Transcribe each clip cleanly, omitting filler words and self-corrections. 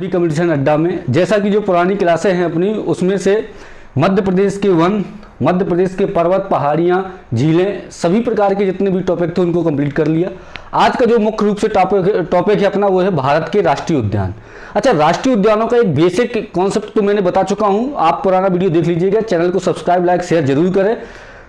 भी कंपटीशन अड्डा में, जैसा कि जो पुरानी क्लासें हैं अपनी उसमें से मध्य प्रदेश के वन, मध्य प्रदेश के पर्वत, पहाड़ियाँ, झीलें, सभी प्रकार के जितने भी टॉपिक थे उनको कंप्लीट कर लिया। आज का जो मुख्य रूप से टॉपिक है अपना वो है भारत के राष्ट्रीय उद्यान। अच्छा, राष्ट्रीय उद्यानों का एक बेसिक कॉन्सेप्ट तो मैंने बता चुका हूँ, आप पुराना वीडियो देख लीजिएगा। चैनल को सब्सक्राइब, लाइक, शेयर जरूर करें।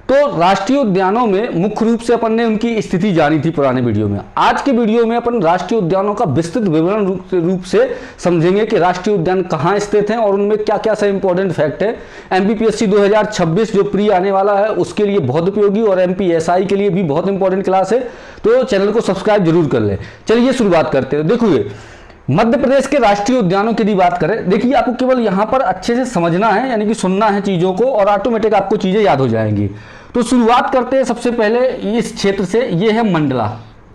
तो राष्ट्रीय उद्यानों में मुख्य रूप से अपन ने उनकी स्थिति जानी थी पुराने वीडियो में। आज के वीडियो में अपन राष्ट्रीय उद्यानों का विस्तृत विवरण रूप से समझेंगे कि राष्ट्रीय उद्यान कहाँ स्थित हैं और उनमें क्या क्या सा इंपॉर्टेंट फैक्ट है। एमपीपीएससी 2026 जो प्री आने वाला है उसके लिए बहुत उपयोगी और एमपीएसआई के लिए भी बहुत इंपॉर्टेंट क्लास है, तो चैनल को सब्सक्राइब जरूर कर ले। चलिए शुरुआत करते हैं। देखिए, मध्य प्रदेश के राष्ट्रीय उद्यानों की यदि बात करें, देखिए आपको केवल यहाँ पर अच्छे से समझना है, यानी कि सुनना है चीज़ों को और ऑटोमेटिक आपको चीज़ें याद हो जाएंगी। तो शुरुआत करते हैं सबसे पहले इस क्षेत्र से। ये है मंडला।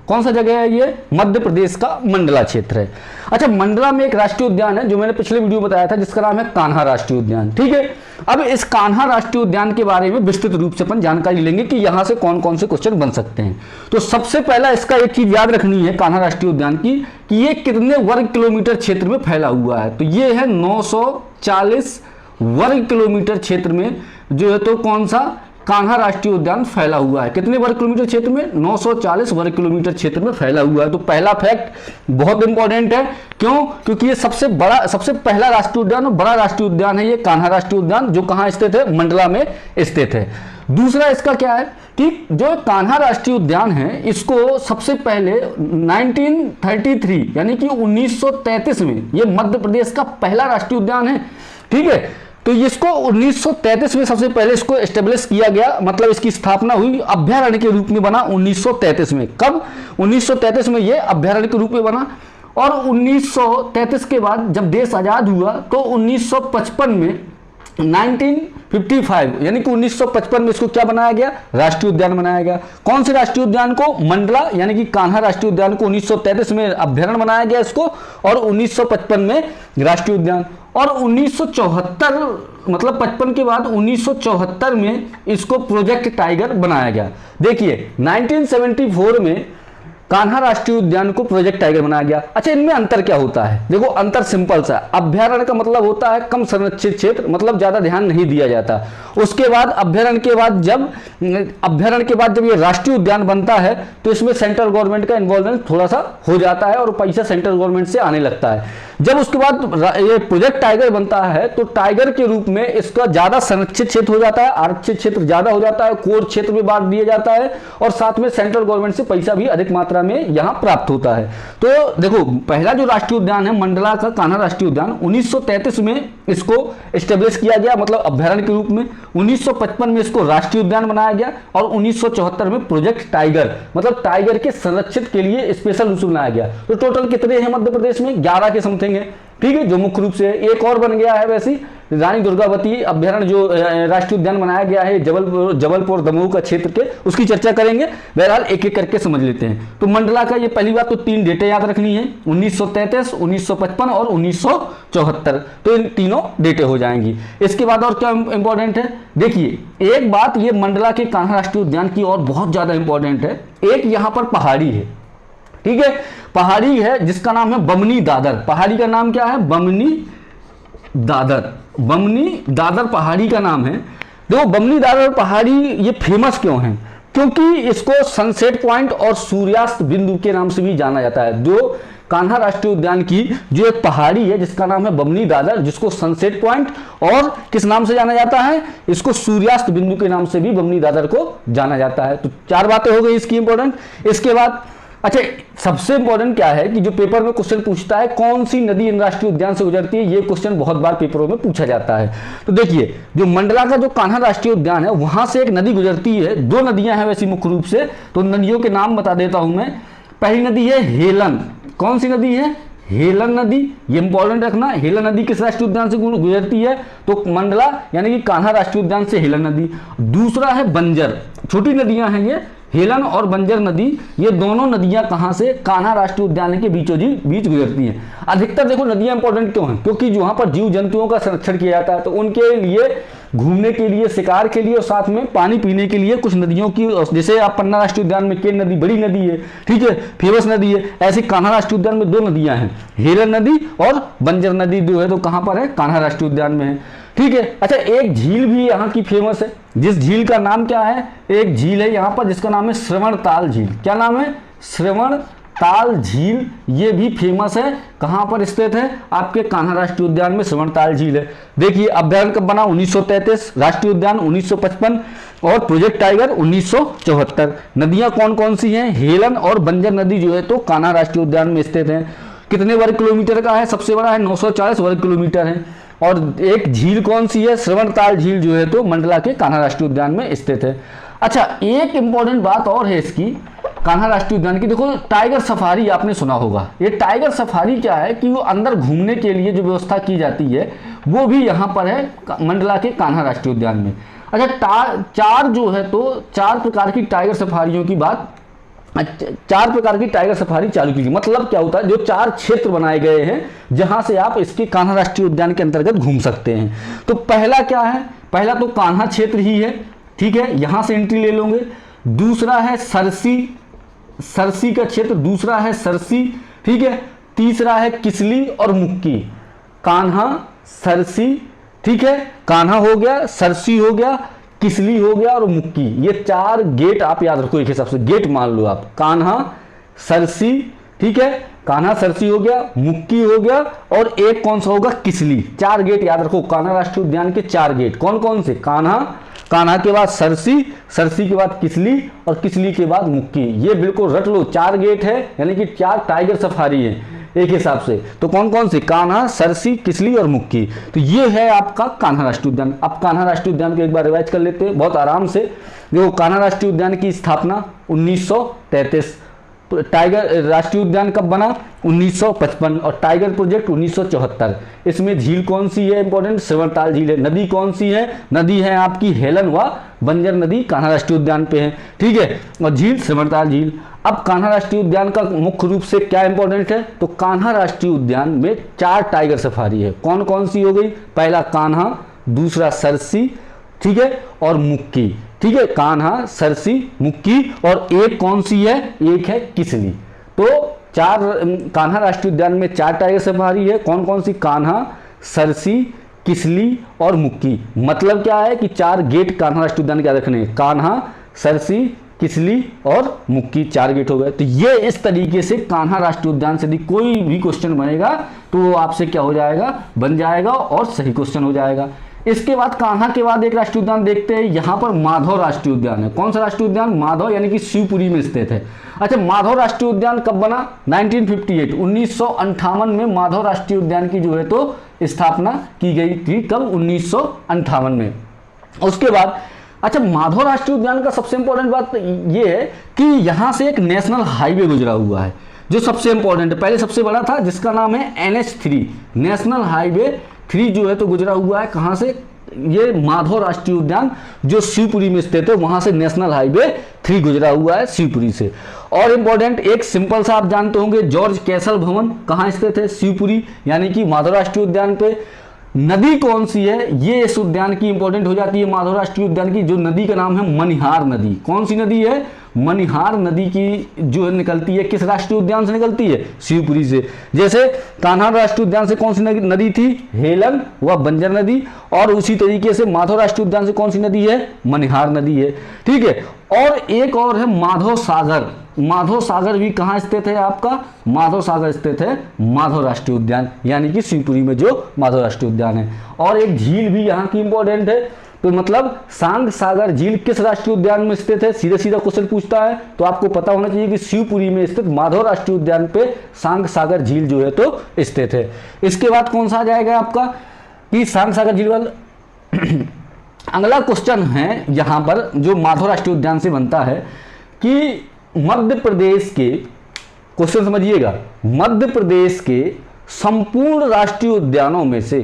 कौन सा जगह है ये? मध्य प्रदेश का मंडला क्षेत्र है। अच्छा, मंडला में एक राष्ट्रीय उद्यान है जो मैंने पिछले वीडियो बताया था, जिसका नाम है कान्हा राष्ट्रीय उद्यान। ठीक है, अब इस कान्हा राष्ट्रीय उद्यान के बारे में विस्तृत रूप से अपन जानकारी लेंगे कि यहां से कौन कौन से क्वेश्चन बन सकते हैं। तो सबसे पहला इसका एक चीज याद रखनी है कान्हा राष्ट्रीय उद्यान की, कि ये कितने वर्ग किलोमीटर क्षेत्र में फैला हुआ है। तो ये है 940 वर्ग किलोमीटर क्षेत्र में जो है तो कौन सा कान्हा राष्ट्रीय उद्यान फैला हुआ है। कितने वर्ग किलोमीटर क्षेत्र में? 940 वर्ग किलोमीटर क्षेत्र में फैला हुआ है। तो पहला फैक्ट बहुत इंपॉर्टेंट है। क्यों? क्योंकि ये सबसे पहला राष्ट्रीय उद्यान और बड़ा राष्ट्रीय उद्यान है ये कान्हा राष्ट्रीय उद्यान, जो कहाँ स्थित है? मंडला में स्थित है। दूसरा इसका क्या है कि जो कान्हा राष्ट्रीय उद्यान है इसको सबसे पहले 1933 यानी कि 1933 में ये मध्य प्रदेश का पहला राष्ट्रीय उद्यान है। ठीक है, तो इसको 1933 में सबसे पहले इसको एस्टेब्लिश किया गया, मतलब इसकी स्थापना हुई, अभ्यारण्य के रूप में बना 1933 में। कब? 1933 में ये अभ्यारण्य के रूप में बना। और 1933 के बाद जब देश आजाद हुआ तो 1955 में 1955 यानी कि 1955 में इसको क्या बनाया गया? राष्ट्रीय उद्यान बनाया गया। कौन से राष्ट्रीय उद्यान को? मंडला यानी कि कान्हा राष्ट्रीय उद्यान को 1933 में अभ्यारण्य बनाया गया इसको, और 1955 में राष्ट्रीय उद्यान। और 1974 मतलब 55 के बाद 1974 में इसको प्रोजेक्ट टाइगर बनाया गया। देखिए 1974 में कान्हा राष्ट्रीय उद्यान को प्रोजेक्ट टाइगर बनाया गया। अच्छा, इनमें अंतर क्या होता है? देखो अंतर सिंपल सा, अभ्यारण्य का मतलब होता है कम संरक्षित क्षेत्र, मतलब ज्यादा ध्यान नहीं दिया जाता। उसके बाद अभ्यारण्य के बाद जब ये राष्ट्रीय उद्यान बनता है तो इसमें सेंट्रल गवर्नमेंट का इन्वॉल्वमेंट थोड़ा सा हो जाता है और पैसा सेंट्रल गवर्नमेंट से आने लगता है। जब उसके बाद ये प्रोजेक्ट टाइगर बनता है तो टाइगर के रूप में इसका ज्यादा संरक्षित क्षेत्र हो जाता है, आरक्षित क्षेत्र ज्यादा हो जाता है, कोर क्षेत्र में बांट दिया जाता है और साथ में सेंट्रल गवर्नमेंट से पैसा भी अधिक मात्रा में यहां प्राप्त होता है। तो देखो, पहला जो राष्ट्रीय उद्यान है मंडला का कान्हा राष्ट्रीय उद्यान, 1933 में इसको एस्टेब्लिश किया गया, मतलब अभ्यारण्य के रूप में। 1955 में इसको राष्ट्रीय उद्यान बनाया गया और 1974 में प्रोजेक्ट टाइगर मतलब टाइगर के संरक्षित के लिए स्पेशल रूप से बनाया गया। तो टोटल कितने हैं मध्य प्रदेश में? 11 के समथिंग है। ठीक है, जो मुख्य रूप से एक और बन गया है वैसी रानी दुर्गावती अभ्यारण्य जो राष्ट्रीय उद्यान बनाया गया है जबलपुर दमोह का क्षेत्र के, उसकी चर्चा करेंगे। बहरहाल एक एक करके समझ लेते हैं। तो मंडला का ये पहली बात तो 3 डेटे याद रखनी है, 1933, 1955 और 1974। तो इन तीनों डेटे हो जाएंगी। इसके बाद और क्या इंपॉर्टेंट है? देखिए एक बात ये मंडला के कान्हा राष्ट्रीय उद्यान की और बहुत ज्यादा इंपॉर्टेंट है। एक यहाँ पर पहाड़ी है। ठीक है, पहाड़ी है जिसका नाम है बमनी दादर। पहाड़ी का नाम क्या है? बमनी दादर। बमनी दादर पहाड़ी का नाम है। देखो बमनी दादर पहाड़ी ये फेमस क्यों है? क्योंकि इसको सनसेट पॉइंट और सूर्यास्त बिंदु के नाम से भी जाना जाता है। जो कान्हा राष्ट्रीय उद्यान की जो एक पहाड़ी है जिसका नाम है बमनी दादर, जिसको सनसेट पॉइंट और किस नाम से जाना जाता है? इसको सूर्यास्त बिंदु के नाम से भी बमनी दादर को जाना जाता है। तो 4 बातें हो गई इसकी इंपॉर्टेंट। इसके बाद अच्छा, सबसे इंपॉर्टेंट क्या है कि जो पेपर में क्वेश्चन पूछता है कौन सी नदी इन राष्ट्रीय उद्यान से गुजरती है, ये क्वेश्चन बहुत बार पेपरों में पूछा जाता है। तो देखिए जो मंडला का जो कान्हा राष्ट्रीय उद्यान है वहां से एक नदी गुजरती है। 2 नदियां हैं वैसी मुख्य रूप से, तो नदियों के नाम बता देता हूं मैं। पहली नदी है हेलन। कौन सी नदी है? हेलन नदी। ये इंपॉर्टेंट रखना, हेलन नदी किस राष्ट्रीय उद्यान से गुजरती है? तो मंडला यानी कि कान्हा राष्ट्रीय उद्यान से हेलन नदी। दूसरा है बंजर। छोटी नदियां हैं ये, हेलन और बंजर नदी, ये दोनों नदियां कहाँ से, कान्हा राष्ट्रीय उद्यान के बीचों बीच गुजरती हैं। अधिकतर देखो नदियां इंपॉर्टेंट क्यों हैं, क्योंकि वहां पर जीव जंतुओं का संरक्षण किया जाता है, तो उनके लिए घूमने के लिए, शिकार के लिए और साथ में पानी पीने के लिए कुछ नदियों की, जैसे आप पन्ना राष्ट्रीय उद्यान में केन नदी बड़ी नदी है, ठीक है, फेमस नदी है, ऐसे कान्हा राष्ट्रीय उद्यान में 2 नदियां हैं, हेलन नदी और बंजर नदी जो है तो कहाँ पर है, कान्हा राष्ट्रीय उद्यान में है, ठीक है। अच्छा, एक झील भी यहाँ की फेमस है, जिस झील का नाम क्या है, एक झील है यहाँ पर जिसका नाम है श्रवणताल झील। क्या नाम है, श्रवणताल झील, ये भी फेमस है, कहाँ पर स्थित है, आपके कान्हा राष्ट्रीय उद्यान में श्रवणताल झील है। देखिए अभ्यारण्य कब बना, 1933, राष्ट्रीय उद्यान 1955 और प्रोजेक्ट टाइगर 1974। नदियां कौन कौन सी हैं, हेलन और बंजर नदी जो है तो कान्हा राष्ट्रीय उद्यान में स्थित है। कितने वर्ग किलोमीटर का है, सबसे बड़ा है 940 वर्ग किलोमीटर है। और एक झील कौन सी है, श्रवणताल झील जो है तो मंडला के कान्हा राष्ट्रीय उद्यान में स्थित है। अच्छा, एक इंपॉर्टेंट बात और है इसकी कान्हा राष्ट्रीय उद्यान की, देखो टाइगर सफारी आपने सुना होगा। ये टाइगर सफारी क्या है कि वो अंदर घूमने के लिए जो व्यवस्था की जाती है वो भी यहाँ पर है मंडला के कान्हा राष्ट्रीय उद्यान में। अच्छा, चार जो है तो 4 प्रकार की टाइगर सफारियों की बात, 4 प्रकार की टाइगर सफारी चालू की गई। मतलब क्या होता है, जो 4 क्षेत्र बनाए गए हैं जहां से आप इसके कान्हा राष्ट्रीय उद्यान के अंतर्गत घूम सकते हैं। तो पहला क्या है, पहला तो कान्हा क्षेत्र ही है, ठीक है, यहां से एंट्री ले लोगे। दूसरा है सरसी, सरसी का क्षेत्र, दूसरा है सरसी, ठीक है। तीसरा है किसली और मुक्की, कान्हा, सरसी, ठीक है, कान्हा हो गया, सरसी हो गया, किसली हो गया और मुक्की। ये 4 गेट आप याद रखो, एक हिसाब से गेट मान लो आप, कान्हा, सरसी, ठीक है, कान्हा सरसी हो गया, मुक्की हो गया और एक कौन सा होगा, किसली। 4 गेट याद रखो, कान्हा राष्ट्रीय उद्यान के 4 गेट कौन कौन से, कान्हा, कान्हा के बाद सरसी, सरसी के बाद किसली और किसली के बाद मुक्की। ये बिल्कुल रट लो, 4 गेट है, यानी कि 4 टाइगर सफारी है एक हिसाब से। तो कौन कौन से, कान्हा, सरसी, किसली और मुक्की। तो ये है आपका कान्हा राष्ट्रीय उद्यान। अब कान्हा राष्ट्रीय उद्यान को एक बार रिवाइज कर लेते हैं बहुत आराम से। जो कान्हा राष्ट्रीय उद्यान की स्थापना 1933, टाइगर राष्ट्रीय उद्यान कब बना, 1955 और टाइगर प्रोजेक्ट 1974। इसमें झील कौन सी है इंपॉर्टेंट, श्रवणताल झील है। नदी कौन सी है, नदी है आपकी हेलन व बंजर नदी कान्हा राष्ट्रीय उद्यान पे है, ठीक है, और झील श्रवणताल झील। अब कान्हा राष्ट्रीय उद्यान का मुख्य रूप से क्या इंपॉर्टेंट है, तो कान्हा राष्ट्रीय उद्यान में 4 टाइगर सफारी है। कौन कौन सी हो गई, पहला कान्हा, दूसरा सरसी, ठीक है, और मुक्की, ठीक है, कान्हा, सरसी, मुक्की और एक कौन सी है, एक है किसली। तो 4 कान्हा राष्ट्रीय उद्यान में 4 टाइगर सफारी है। कौन कौन सी, कान्हा, सरसी, किसली और मुक्की। मतलब क्या है कि 4 गेट कान्हा राष्ट्रीय उद्यान के याद रखने, कान्हा, सरसी, किसली और मुक्की, 4 गेट हो गए। तो ये इस तरीके से कान्हा राष्ट्रीय उद्यान से यदि कोई भी क्वेश्चन बनेगा तो वो आपसे क्या हो जाएगा, बन जाएगा और सही क्वेश्चन हो जाएगा। इसके बाद कान्हा के बाद एक राष्ट्रीय उद्यान देखते हैं, यहाँ पर माधव राष्ट्रीय उद्यान है। कौन सा राष्ट्रीय उद्यान, माधव, यानी कि शिवपुरी में स्थित है। अच्छा, माधव राष्ट्रीय उद्यान कब बना, 1958, 1958 में माधव राष्ट्रीय उद्यान की जो है तो स्थापना की गई थी। कब, 1958 में। उसके बाद अच्छा, माधव राष्ट्रीय उद्यान का सबसे इंपॉर्टेंट बात ये है कि यहाँ से एक नेशनल हाईवे गुजरा हुआ है जो सबसे इंपॉर्टेंट है। पहले सबसे बड़ा था जिसका नाम है NH3, नेशनल हाईवे 3 जो है तो गुजरा हुआ है। कहाँ से, ये माधव राष्ट्रीय उद्यान जो शिवपुरी में स्थित है वहां से नेशनल हाईवे 3 गुजरा हुआ है शिवपुरी से। और इंपॉर्टेंट एक सिंपल सा आप जानते होंगे, जॉर्ज कैसल भवन कहाँ स्थित है, शिवपुरी, यानी कि माधव राष्ट्रीय उद्यान पे। नदी कौन सी है, ये इस उद्यान की इंपॉर्टेंट हो जाती है, माधव राष्ट्रीय उद्यान की। जो नदी का नाम है मनिहार नदी। कौन सी नदी है, मनिहार नदी की जो निकलती है किस राष्ट्रीय उद्यान से निकलती है, शिवपुरी से। जैसे कान्हा राष्ट्रीय उद्यान से कौन सी नदी थी, हेलन व बंजर नदी, और उसी तरीके से माधव राष्ट्रीय उद्यान से कौन सी नदी है, मनिहार नदी है, ठीक है। और एक और है माधव सागर। माधव सागर भी कहाँ स्थित है आपका, माधव सागर स्थित है माधव राष्ट्रीय उद्यान, यानी कि शिवपुरी में जो माधव राष्ट्रीय उद्यान है। और एक झील भी यहाँ की इंपॉर्टेंट है, तो मतलब सांग सागर झील किस राष्ट्रीय उद्यान में स्थित है, सीधा सीधा क्वेश्चन पूछता है तो आपको पता होना चाहिए कि शिवपुरी में स्थित माधव राष्ट्रीय उद्यान पे सांग सागर झील जो है तो स्थित है। इसके बाद कौन सा आ जाएगा आपका कि सांग सागर झील वाला अगला क्वेश्चन है यहाँ पर जो माधव राष्ट्रीय उद्यान से बनता है कि मध्य प्रदेश के, क्वेश्चन समझिएगा, मध्य प्रदेश के संपूर्ण राष्ट्रीय उद्यानों में से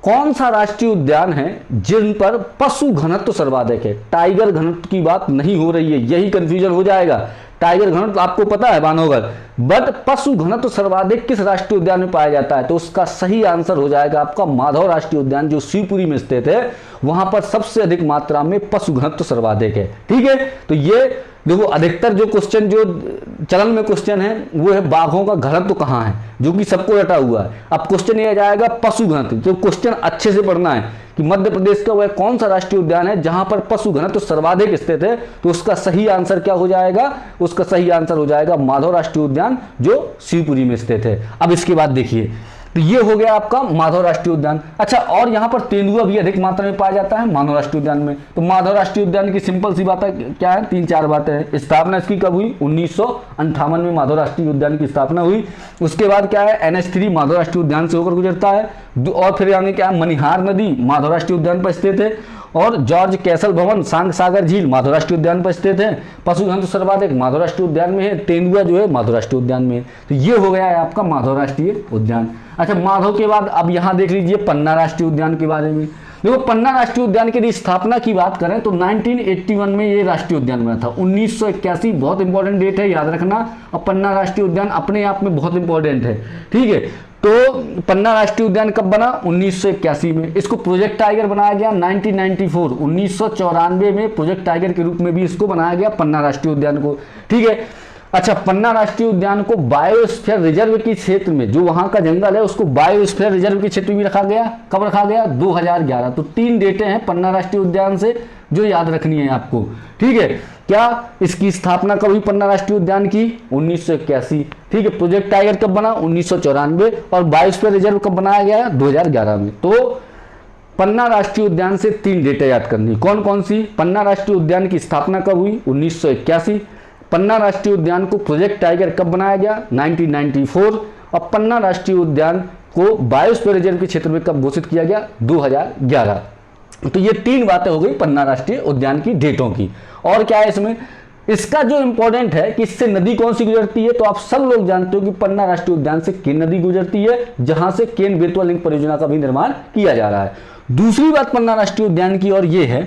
कौन सा राष्ट्रीय उद्यान है जिन पर पशु घनत्व सर्वाधिक है? टाइगर घनत्व की बात नहीं हो रही है, यही कंफ्यूजन हो जाएगा। टाइगर घनत्व आपको पता है बानोगढ़, बट पशु घनत्व सर्वाधिक किस राष्ट्रीय उद्यान में पाया जाता है? तो उसका सही आंसर हो जाएगा आपका माधव राष्ट्रीय उद्यान, जो शिवपुरी में स्थित है। वहां पर सबसे अधिक मात्रा में पशु घनत्व सर्वाधिक है। ठीक है, तो ये देखो अधिकतर जो क्वेश्चन जो चलन में क्वेश्चन है वो है बाघों का घनत्व कहाँ है, जो कि सबको रटा हुआ है। अब क्वेश्चन ये आ जाएगा पशु घनत्व, तो क्वेश्चन अच्छे से पढ़ना है कि मध्य प्रदेश का वह कौन सा राष्ट्रीय उद्यान है जहां पर पशु घनत्व सर्वाधिक स्थित है। तो उसका सही आंसर क्या हो जाएगा? उसका सही आंसर हो जाएगा माधव राष्ट्रीय उद्यान, जो शिवपुरी में स्थित है। अब इसके बाद देखिए, तो ये हो गया आपका माधव राष्ट्रीय उद्यान। अच्छा, और यहाँ पर तेंदुआ भी अधिक मात्रा में पाया जाता है माधव राष्ट्रीय उद्यान में। तो माधव राष्ट्रीय उद्यान की सिंपल सी बात है, क्या है, 3-4 बातें हैं। स्थापना इसकी कब हुई? 1958 में माधव राष्ट्रीय उद्यान की स्थापना हुई। उसके बाद क्या है, NH3 माधव राष्ट्रीय उद्यान से होकर गुजरता है। और फिर आगे क्या है, मनिहार नदी माधव राष्ट्रीय उद्यान पर स्थित है। और जॉर्ज कैसल भवन, सांग सागर झील माधव राष्ट्रीय उद्यान पर स्थित है। पशु घनत्व सर्वाधिक माधव राष्ट्रीय उद्यान में है। तेंदुआ जो है माधव राष्ट्रीय उद्यान में है। तो ये हो गया है आपका माधव राष्ट्रीय उद्यान। अच्छा, माधव के बाद अब यहाँ देख लीजिए पन्ना राष्ट्रीय उद्यान के बारे में। देखो, पन्ना राष्ट्रीय उद्यान की स्थापना की बात करें तो 1981 में ये राष्ट्रीय उद्यान बना था। 1981 बहुत इंपॉर्टेंट डेट है, याद रखना। और पन्ना राष्ट्रीय उद्यान अपने आप में बहुत इंपॉर्टेंट है। ठीक है, तो पन्ना राष्ट्रीय उद्यान कब बना? 1981 में। इसको प्रोजेक्ट टाइगर बनाया गया 1994 में प्रोजेक्ट टाइगर के रूप में भी इसको बनाया गया पन्ना राष्ट्रीय उद्यान को। ठीक है, अच्छा, पन्ना राष्ट्रीय उद्यान को बायोस्फीयर रिजर्व के क्षेत्र में, जो वहां का जंगल है उसको बायोस्फीयर रिजर्व के क्षेत्र में रखा गया। कब रखा गया? 2011। तो 3 डेटें हैं पन्ना राष्ट्रीय उद्यान से जो याद रखनी है आपको। ठीक है, क्या इसकी स्थापना कब हुई पन्ना राष्ट्रीय उद्यान की? 1981। ठीक है, प्रोजेक्ट टाइगर कब बना? 1994। और बायोस्फीयर रिजर्व कब बनाया गया? 2011 में। तो पन्ना राष्ट्रीय उद्यान से 3 डेटें याद करनी। कौन कौन सी? पन्ना राष्ट्रीय उद्यान की स्थापना कब हुई? 1981। पन्ना राष्ट्रीय उद्यान को प्रोजेक्ट टाइगर कब बनाया गया? 1994। और पन्ना राष्ट्रीय उद्यान को बायोस्फीयर रिजर्व के क्षेत्र में कब घोषित किया गया? 2011। तो ये 3 बातें हो गई पन्ना राष्ट्रीय उद्यान की डेटों की। और क्या है इसमें? इसका जो इंपॉर्टेंट है कि इससे नदी कौन सी गुजरती है, तो आप सब लोग जानते हो कि पन्ना राष्ट्रीय उद्यान से केन नदी गुजरती है, जहां से केन बेतवा लिंक परियोजना का भी निर्माण किया जा रहा है। दूसरी बात पन्ना राष्ट्रीय उद्यान की और ये है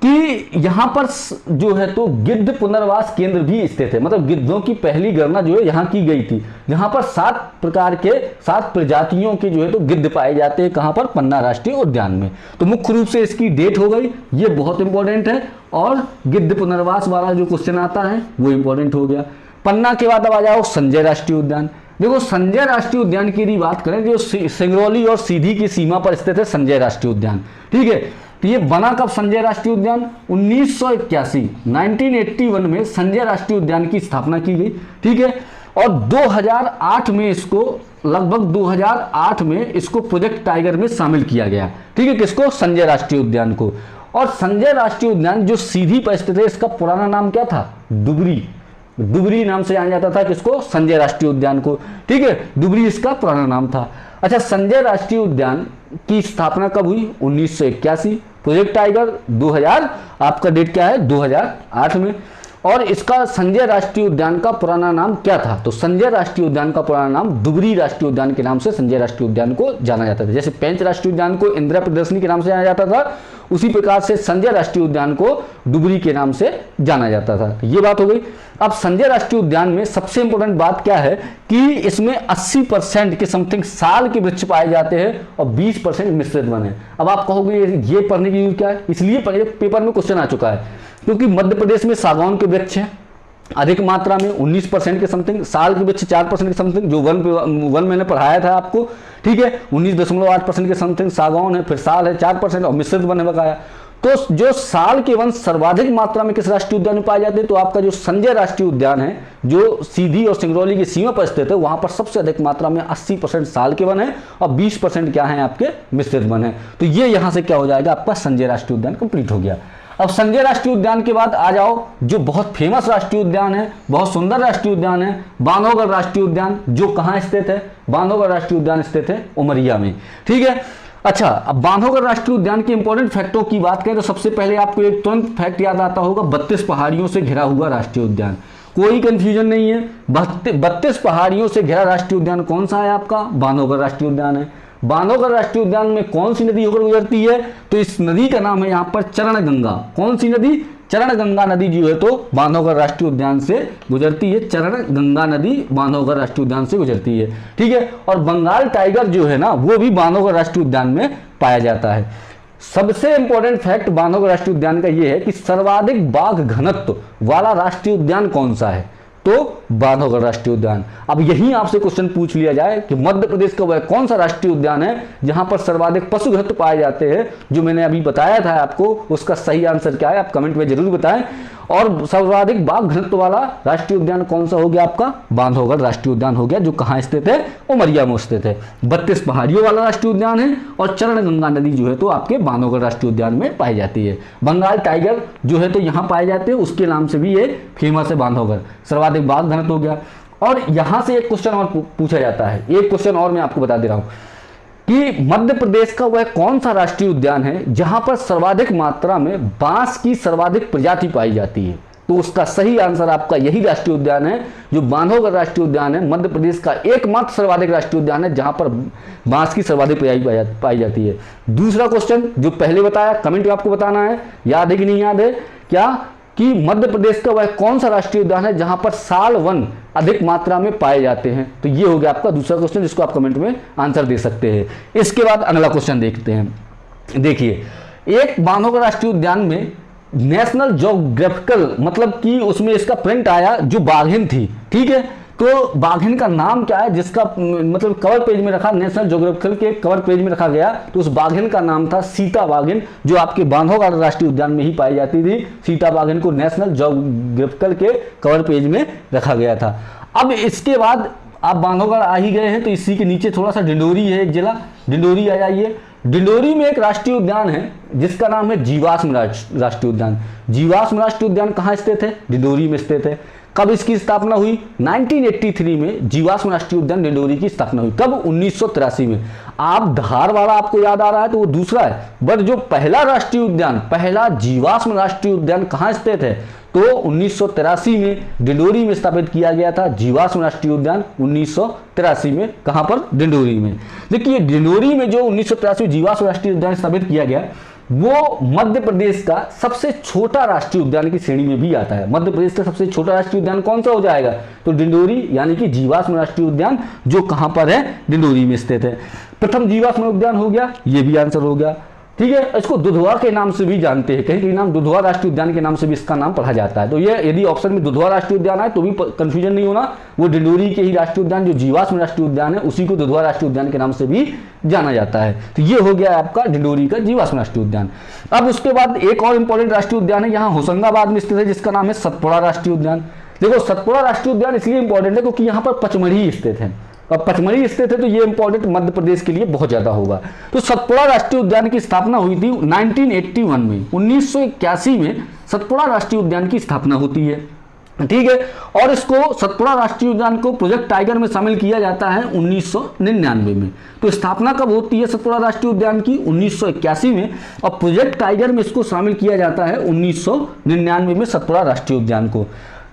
कि यहाँ पर जो है तो गिद्ध पुनर्वास केंद्र भी स्थित है। मतलब गिद्धों की पहली गणना जो है यहाँ की गई थी, जहाँ पर 7 प्रकार के 7 प्रजातियों के जो है तो गिद्ध पाए जाते हैं। कहाँ पर? पन्ना राष्ट्रीय उद्यान में। तो मुख्य रूप से इसकी डेट हो गई, ये बहुत इंपॉर्टेंट है। और गिद्ध पुनर्वास वाला जो क्वेश्चन आता है वो इंपॉर्टेंट हो गया। पन्ना के बाद अब आ जाओ संजय राष्ट्रीय उद्यान। देखो, संजय राष्ट्रीय उद्यान की यदि बात करें, जो सिंगरौली और सीधी की सीमा पर स्थित है संजय राष्ट्रीय उद्यान। ठीक है, तो ये बना कब संजय राष्ट्रीय उद्यान? 1981 में संजय राष्ट्रीय उद्यान की स्थापना की गई। ठीक है, और 2008 में इसको, लगभग 2008 में इसको प्रोजेक्ट टाइगर में शामिल किया गया। ठीक है, किसको? संजय राष्ट्रीय उद्यान को। और संजय राष्ट्रीय उद्यान जो सीधी पर स्थित है, इसका पुराना नाम क्या था? दुबरी नाम से जाना जाता था। किसको? संजय राष्ट्रीय उद्यान को। ठीक है, दुबरी इसका पुराना नाम था। अच्छा, संजय राष्ट्रीय उद्यान की स्थापना कब हुई? 1981। प्रोजेक्ट टाइगर 2000, आपका डेट क्या है? 2008 में। और इसका संजय राष्ट्रीय उद्यान का पुराना नाम क्या था? तो संजय राष्ट्रीय उद्यान का पुराना नाम दुबरी राष्ट्रीय उद्यान के नाम से संजय राष्ट्रीय उद्यान को जाना जाता था। जैसे पेंच राष्ट्रीय उद्यान को इंदिरा प्रदर्शनी के नाम से जाना जाता था, उसी प्रकार से संजय राष्ट्रीय उद्यान को दुबरी के नाम से जाना जाता था। ये बात हो गई। अब संजय राष्ट्रीय उद्यान में सबसे इंपॉर्टेंट बात क्या है कि इसमें 80% के समथिंग साल के वृक्ष पाए जाते हैं और 20% मिश्रित वन है। अब आप कहोगे ये पढ़ने की जरूरत क्या है? इसलिए पेपर में क्वेश्चन आ चुका है क्योंकि मध्य प्रदेश में सागौन के वृक्ष हैं अधिक मात्रा में, 19% के समथिंग, साल के वृक्ष 4% के समथिंग, जो वन मैंने पढ़ाया था आपको। ठीक है, 19.8% के समथिंग सागौन है, फिर साल है 4% और मिश्रित वन है बकाया। तो जो साल के वन सर्वाधिक मात्रा में किस राष्ट्रीय उद्यान में पाए जाते हैं? तो आपका जो संजय राष्ट्रीय उद्यान है, जो सीधी और सिंगरौली की सीमा पर स्थित है, वहां पर सबसे अधिक मात्रा में 80% साल के वन है और 20% क्या है? आपके मिश्रित वन है। तो ये यहां से क्या हो जाएगा? आपका संजय राष्ट्रीय उद्यान कंप्लीट हो गया। अब संजय राष्ट्रीय उद्यान के बाद आ जाओ जो बहुत फेमस राष्ट्रीय उद्यान है, बहुत सुंदर राष्ट्रीय उद्यान है, बांधवगढ़ राष्ट्रीय उद्यान, जो कहाँ स्थित है? बांधवगढ़ राष्ट्रीय उद्यान स्थित है उमरिया में। ठीक है, अच्छा, अब बांधवगढ़ राष्ट्रीय उद्यान के इंपॉर्टेंट फैक्टों की बात करें तो सबसे पहले आपको एक तुरंत फैक्ट याद आता होगा, 32 पहाड़ियों से घिरा हुआ राष्ट्रीय उद्यान। कोई कंफ्यूजन नहीं है, 32 पहाड़ियों से घिरा राष्ट्रीय उद्यान कौन सा है? आपका बांधवगढ़ राष्ट्रीय उद्यान है। बांधवगढ़ राष्ट्रीय उद्यान में कौन सी नदी होकर गुजरती है? तो इस नदी का नाम है यहाँ पर चरण गंगा। कौन सी नदी? चरण गंगा नदी जो है तो बांधवगढ़ राष्ट्रीय उद्यान से गुजरती है। चरण गंगा नदी बांधवगढ़ राष्ट्रीय उद्यान से गुजरती है, ठीक है। और बंगाल टाइगर जो है ना, वो भी बांधवगढ़ राष्ट्रीय उद्यान में पाया जाता है। सबसे इंपॉर्टेंट फैक्ट बांधवगढ़ राष्ट्रीय उद्यान का यह है कि सर्वाधिक बाघ घनत्व वाला राष्ट्रीय उद्यान कौन सा है? तो बांधवगढ़ राष्ट्रीय उद्यान। अब यही आपसे क्वेश्चन पूछ लिया जाए कि मध्य प्रदेश का वह कौन सा राष्ट्रीय उद्यान है जहां पर सर्वाधिक पशु घनत्व पाए जाते हैं, जो मैंने अभी बताया था आपको, उसका सही आंसर क्या है आप कमेंट में जरूर बताएं। और सर्वाधिक बाघ घनत्व वाला राष्ट्रीय उद्यान कौन सा हो गया? आपका बांधवगढ़ राष्ट्रीय उद्यान हो गया, जो कहाँ स्थित है? उमरिया में स्थित है। 32 पहाड़ियों वाला राष्ट्रीय उद्यान है और चरण गंगा नदी जो है तो आपके बांधवगढ़ राष्ट्रीय उद्यान में पाई जाती है। बंगाल टाइगर जो है तो यहाँ पाए जाते हैं, उसके नाम से भी ये फेमस है बांधवगढ़। सर्वाधिक बाघ घनत्व हो गया। और यहां से एक क्वेश्चन और पूछा जाता है, एक क्वेश्चन और मैं आपको बता दे रहा हूं कि मध्य प्रदेश का वह कौन सा राष्ट्रीय उद्यान है जहां पर सर्वाधिक मात्रा में बांस की सर्वाधिक प्रजाति पाई जाती है? तो उसका सही आंसर आपका यही राष्ट्रीय उद्यान है, जो बांधवगढ़ राष्ट्रीय उद्यान है। मध्य प्रदेश का एकमात्र सर्वाधिक राष्ट्रीय उद्यान है जहां पर बांस की सर्वाधिक प्रजाति पाई जाती है। दूसरा क्वेश्चन जो पहले बताया, कमेंट में आपको बताना है, याद है कि नहीं याद है क्या, कि मध्य प्रदेश का वह कौन सा राष्ट्रीय उद्यान है जहां पर साल वन अधिक मात्रा में पाए जाते हैं? तो ये हो गया आपका दूसरा क्वेश्चन, जिसको आप कमेंट में आंसर दे सकते हैं। इसके बाद अगला क्वेश्चन देखते हैं। देखिए, एक बांधवगढ़ राष्ट्रीय उद्यान में नेशनल ज्योग्राफिकल, मतलब कि उसमें इसका प्रिंट आया जो बाघिन थी, ठीक है। तो बाघिन का नाम क्या है जिसका मतलब कवर पेज में रखा, नेशनल ज्योग्राफिकल के कवर पेज में रखा गया, तो उस बाघिन का नाम था सीता बाघिन, जो आपके बांधवगढ़ राष्ट्रीय उद्यान में ही पाई जाती थी। सीता बाघिन को नेशनल ज्योग्राफिकल के कवर पेज में रखा गया था। अब इसके बाद आप बांधवगढ़ आ ही गए हैं, तो इसी के नीचे थोड़ा सा डिंडोरी है, एक जिला डिंडोरी आ जाइए। डिंडोरी में एक राष्ट्रीय उद्यान है जिसका नाम है जीवाश्म राष्ट्रीय उद्यान। जीवाश्म राष्ट्रीय उद्यान कहाँ स्थित है? डिंडोरी में स्थित है। कब इसकी स्थापना हुई? 1983 में जीवाश्म राष्ट्रीय उद्यान डिंडोरी की स्थापना हुई। कब? 1983 में। आप धार वाला आपको याद आ रहा है तो वो दूसरा है, बट जो पहला राष्ट्रीय उद्यान, पहला जीवाश्म राष्ट्रीय उद्यान कहाँ स्थित है? तो 1983 में डिंडोरी में स्थापित किया गया था जीवाश्म राष्ट्रीय उद्यान। 1983 में कहां पर? डिंडोरी में। देखिए, डिंडोरी में जो 1983 जीवाश्म राष्ट्रीय उद्यान स्थापित किया गया, वो मध्य प्रदेश का सबसे छोटा राष्ट्रीय उद्यान की श्रेणी में भी आता है। मध्य प्रदेश का सबसे छोटा राष्ट्रीय उद्यान कौन सा हो जाएगा? तो डिंडोरी, यानी कि जीवाश्म राष्ट्रीय उद्यान, जो कहां पर है? डिंडोरी में स्थित है। प्रथम जीवाश्म उद्यान हो गया, ये भी आंसर हो गया, ठीक है। इसको दुधवा के नाम से भी जानते हैं, कहीं कहीं नाम दुधवा राष्ट्रीय उद्यान के नाम से भी इसका नाम पढ़ा जाता है। तो ये यदि ऑप्शन में दुधवा राष्ट्रीय उद्यान है तो भी कंफ्यूजन नहीं होना, वो डिंडोरी के ही राष्ट्रीय उद्यान जो जीवाश्म राष्ट्रीय उद्यान है उसी को दुधवा राष्ट्रीय उद्यान के नाम से भी जाना जाता है। तो ये हो गया आपका डिंडोरी का जीवाश्म राष्ट्रीय उद्यान। अब उसके बाद एक और इंपॉर्टेंट राष्ट्रीय उद्यान है, यहाँ होशंगाबाद में स्थित है, जिसका नाम है सतपुड़ा राष्ट्रीय उद्यान। देखो, सतपुड़ा राष्ट्रीय उद्यान इसलिए इंपॉर्टेंट है क्योंकि यहाँ पर पचमढ़ी स्थित है। अब पचमढ़ी स्थित है तो ये इंपॉर्टेंट मध्य प्रदेश के लिए बहुत ज्यादा होगा। तो सतपुड़ा राष्ट्रीय उद्यान की स्थापना हुई थी 1981 में। 1981 में सतपुड़ा राष्ट्रीय उद्यान की स्थापना होती है, ठीक है। और इसको सतपुड़ा राष्ट्रीय उद्यान को प्रोजेक्ट टाइगर में शामिल किया जाता है 1999 में। तो स्थापना कब होती है सतपुड़ा राष्ट्रीय उद्यान की? 1981 में। और प्रोजेक्ट टाइगर में इसको शामिल किया जाता है 1999 में सतपुड़ा राष्ट्रीय उद्यान को।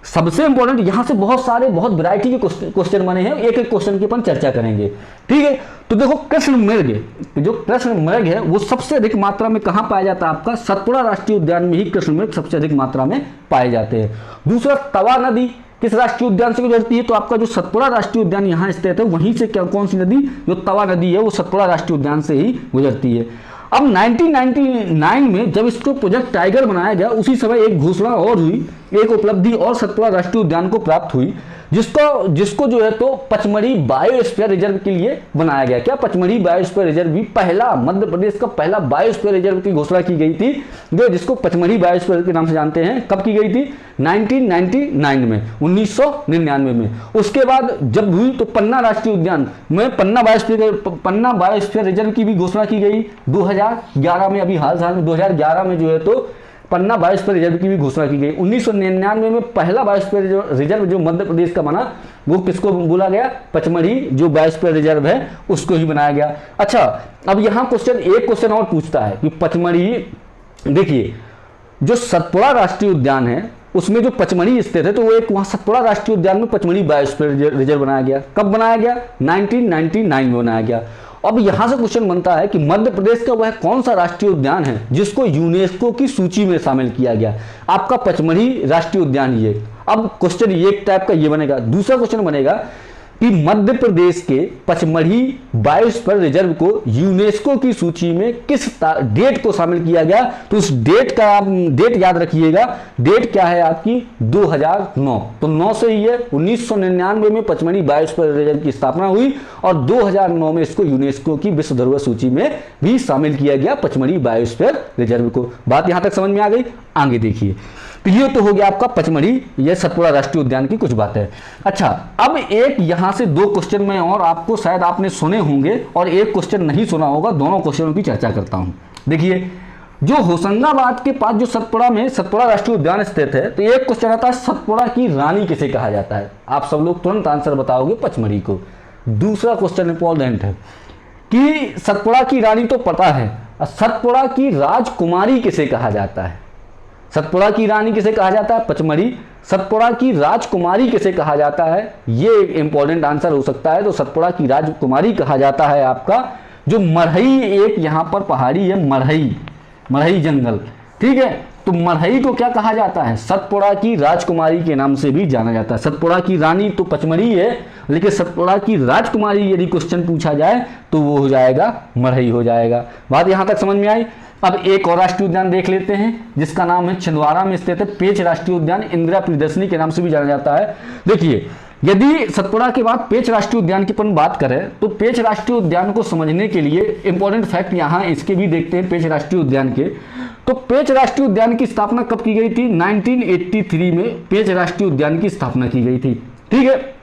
सबसे इंपॉर्टेंट, यहां से बहुत वैरायटी के क्वेश्चन बने हैं, एक एक क्वेश्चन की अपन चर्चा करेंगे, ठीक है। तो देखो, कृष्ण मृग, जो कृष्ण मृग है वो सबसे अधिक मात्रा में कहां पाया जाता है? आपका सतपुड़ा राष्ट्रीय उद्यान में ही कृष्ण मृग सबसे अधिक मात्रा में पाए जाते हैं। दूसरा, तवा नदी किस राष्ट्रीय उद्यान से गुजरती है? तो आपका जो सतपुड़ा राष्ट्रीय उद्यान यहाँ स्थित है, वहीं से कौन सी नदी? जो तवा नदी है वो सतपुड़ा राष्ट्रीय उद्यान से ही गुजरती है। अब 1999 में जब इसको प्रोजेक्ट टाइगर बनाया गया, उसी समय एक घोषणा और हुई, एक उपलब्धि और सतपुड़ा राष्ट्रीय उद्यान को प्राप्त हुई, जिसको जो है तो पचमढ़ी बायोस्फीयर रिजर्व के लिए बनाया गया। क्या? पचमढ़ी बायोस्फीयर रिजर्व भी पहला, मध्य प्रदेश का पहला बायोस्फीयर रिजर्व की घोषणा की गई थी, जो जिसको पचमढ़ी बायोस्फीयर के नाम से जानते हैं। कब की गई थी? 1999 में, 1999 में। उसके बाद जब हुई तो पन्ना राष्ट्रीय उद्यान में पन्ना बायोस्फीयर रिजर्व की भी घोषणा की गई 2011 में। अभी हाल में 2011 में जो है तो पन्ना बायोस्फीयर रिजर्व की भी घोषणा की गई। 1999 में पहला बायोस्फीयर रिजर्व जो मध्य प्रदेश का बना, वो किसको बोला गया? पचमढ़ी जो बायोस्फीयर रिजर्व है उसको ही बनाया गया। अच्छा, अब यहाँ एक क्वेश्चन और पूछता है कि पचमढ़ी, देखिए जो सतपुड़ा राष्ट्रीय उद्यान है उसमें जो पचमढ़ी स्थित है, तो वो एक वहां सतपुड़ा राष्ट्रीय उद्यान में पचमढ़ी बायोस्फीयर रिजर्व बनाया गया। कब बनाया गया? 1999 में बनाया गया। अब यहां से क्वेश्चन बनता है कि मध्य प्रदेश का वह कौन सा राष्ट्रीय उद्यान है जिसको यूनेस्को की सूची में शामिल किया गया। आपका पचमढ़ी राष्ट्रीय उद्यान ये। अब क्वेश्चन ये टाइप का ये बनेगा। दूसरा क्वेश्चन बनेगा कि मध्य प्रदेश के पचमढ़ी बायोस्फीयर रिजर्व को यूनेस्को की सूची में किस डेट को शामिल किया गया। तो उस डेट का आप डेट याद रखिएगा। डेट क्या है आपकी 2009। तो 9 से ही है 1999 में पचमढ़ी बायोस्फीयर रिजर्व की स्थापना हुई और 2009 में इसको यूनेस्को की विश्व धरोहर सूची में भी शामिल किया गया पचमढ़ी बायोस्फीयर रिजर्व को। बात यहां तक समझ में आ गई। आगे देखिए, तो ये तो हो गया आपका पचमढ़ी ये सतपुड़ा राष्ट्रीय उद्यान की कुछ बातें। अच्छा, अब एक यहां से दो क्वेश्चन में और आपको शायद आपने सुने होंगे और एक क्वेश्चन नहीं सुना होगा, दोनों क्वेश्चनों की चर्चा करता हूं। देखिए, जो होशंगाबाद के पास जो सतपुड़ा में सतपुड़ा राष्ट्रीय उद्यान स्थित है, तो एक क्वेश्चन आता है सतपुड़ा की रानी किसे कहा जाता है। आप सब लोग तुरंत आंसर बताओगे पचमढ़ी को। दूसरा क्वेश्चन इंपॉर्टेंट है कि सतपुड़ा की रानी तो पता है, सतपुड़ा की राजकुमारी किसे कहा जाता है। सतपुड़ा की रानी किसे कहा जाता है पचमढ़ी, सतपुड़ा की राजकुमारी किसे कहा जाता है, ये एक इंपॉर्टेंट आंसर हो सकता है। तो सतपुड़ा की राजकुमारी कहा जाता है आपका जो मरहई, एक यहां पर पहाड़ी है मरहई जंगल, ठीक है। तो मरहई को क्या कहा जाता है, सतपुड़ा की राजकुमारी के नाम से भी जाना जाता है। सतपुड़ा की रानी तो पचमढ़ी है, लेकिन सतपुड़ा की राजकुमारी यदि क्वेश्चन पूछा जाए तो वो हो जाएगा मरहई हो जाएगा। बात यहां तक समझ में आई। अब एक और राष्ट्रीय उद्यान देख लेते हैं जिसका नाम है छिंदवाड़ा में स्थित है पेंच राष्ट्रीय उद्यान, इंदिरा प्रियदर्शनी के नाम से भी जाना जाता है। देखिए, यदि सतपुड़ा के बाद पेंच राष्ट्रीय उद्यान की अपन बात करें तो पेंच राष्ट्रीय उद्यान को समझने के लिए इंपॉर्टेंट फैक्ट यहाँ इसके भी देखते हैं पेंच राष्ट्रीय उद्यान के। तो पेंच राष्ट्रीय उद्यान की स्थापना कब की गई थी, 1983 में पेंच राष्ट्रीय उद्यान की स्थापना की गई थी, ठीक है।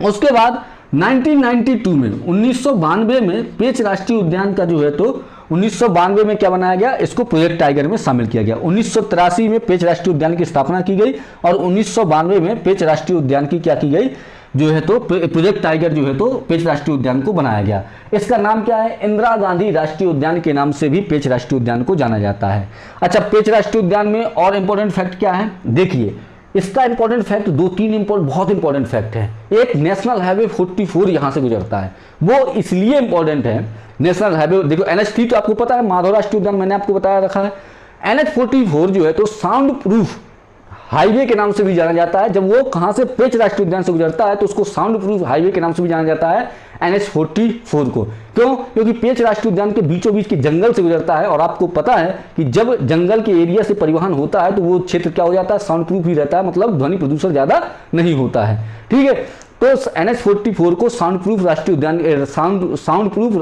उसके बाद 1992 में 1992 में पेंच राष्ट्रीय उद्यान का जो है तो 1992 में क्या बनाया गया, इसको प्रोजेक्ट टाइगर में शामिल किया गया। 1983 में पेंच राष्ट्रीय उद्यान की स्थापना की गई और 1992 में पेंच राष्ट्रीय उद्यान की क्या की गई जो है तो प्रोजेक्ट टाइगर जो है तो पेंच राष्ट्रीय उद्यान को बनाया गया। इसका नाम क्या है, इंदिरा गांधी राष्ट्रीय उद्यान के नाम से भी पेंच राष्ट्रीय उद्यान को जाना जाता है। अच्छा, पेंच राष्ट्रीय उद्यान में और इंपॉर्टेंट फैक्ट क्या है, देखिए इसका इंपॉर्टेंट फैक्ट दो तीन बहुत इंपॉर्टेंट फैक्ट है। एक, नेशनल हाईवे 44 यहां से गुजरता है, वो इसलिए इंपॉर्टेंट है। नेशनल हाईवे देखो NH3 तो आपको पता है, माधव राष्ट्रीय उद्यान मैंने आपको बताया रखा है। NH44 जो है तो साउंड प्रूफ हाईवे के नाम से भी जाना जाता है। जब वो कहां से पेंच राष्ट्रीय उद्यान से गुजरता है तो उसको साउंड प्रूफ हाईवे के नाम से भी जाना जाता है NH44 को। क्यों, क्योंकि पेंच राष्ट्रीय उद्यान के बीचों बीच के जंगल से गुजरता है और आपको पता है कि जब जंगल के एरिया से परिवहन होता है तो वो क्षेत्र क्या हो जाता है, साउंड प्रूफ ही रहता है, मतलब ध्वनि प्रदूषण ज्यादा नहीं होता है, ठीक है। तो NH44 को साउंड प्रूफ राष्ट्रीय उद्यान साउंड प्रूफ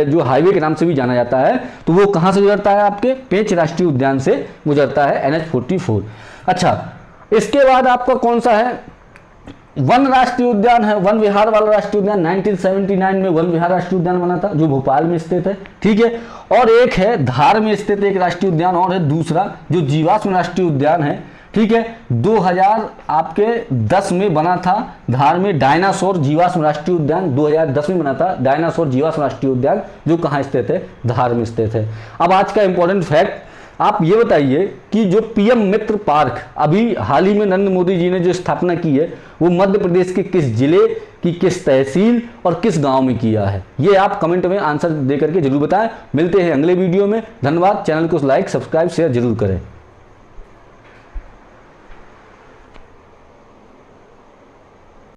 जो हाईवे के नाम से भी जाना जाता है। तो वो कहां से गुजरता है, आपके पेंच राष्ट्रीय उद्यान से गुजरता है NH44। अच्छा, इसके बाद आपका कौन सा है, वन राष्ट्रीय उद्यान है, वन विहार वाला राष्ट्रीय उद्यान। 1979 में वन विहार राष्ट्रीय उद्यान बना था जो भोपाल में स्थित है, ठीक है। और एक है धार में स्थित एक राष्ट्रीय उद्यान और है दूसरा जो जीवाश्म राष्ट्रीय उद्यान है, ठीक है। 2010 में बना था धार में डायनासोर जीवाश्म राष्ट्रीय उद्यान, 2010 में बना था डायनासोर जीवाश्म राष्ट्रीय उद्यान जो कहाँ स्थित है, धार में स्थित है। अब आज का इंपॉर्टेंट फैक्ट आप ये बताइए कि जो PM मित्र पार्क अभी हाल ही में नरेंद्र मोदी जी ने जो स्थापना की है वो मध्य प्रदेश के किस जिले की, किस तहसील और किस गांव में किया है, ये आप कमेंट में आंसर दे करके जरूर बताएं। मिलते हैं अगले वीडियो में। धन्यवाद। चैनल को लाइक सब्सक्राइब शेयर जरूर करें।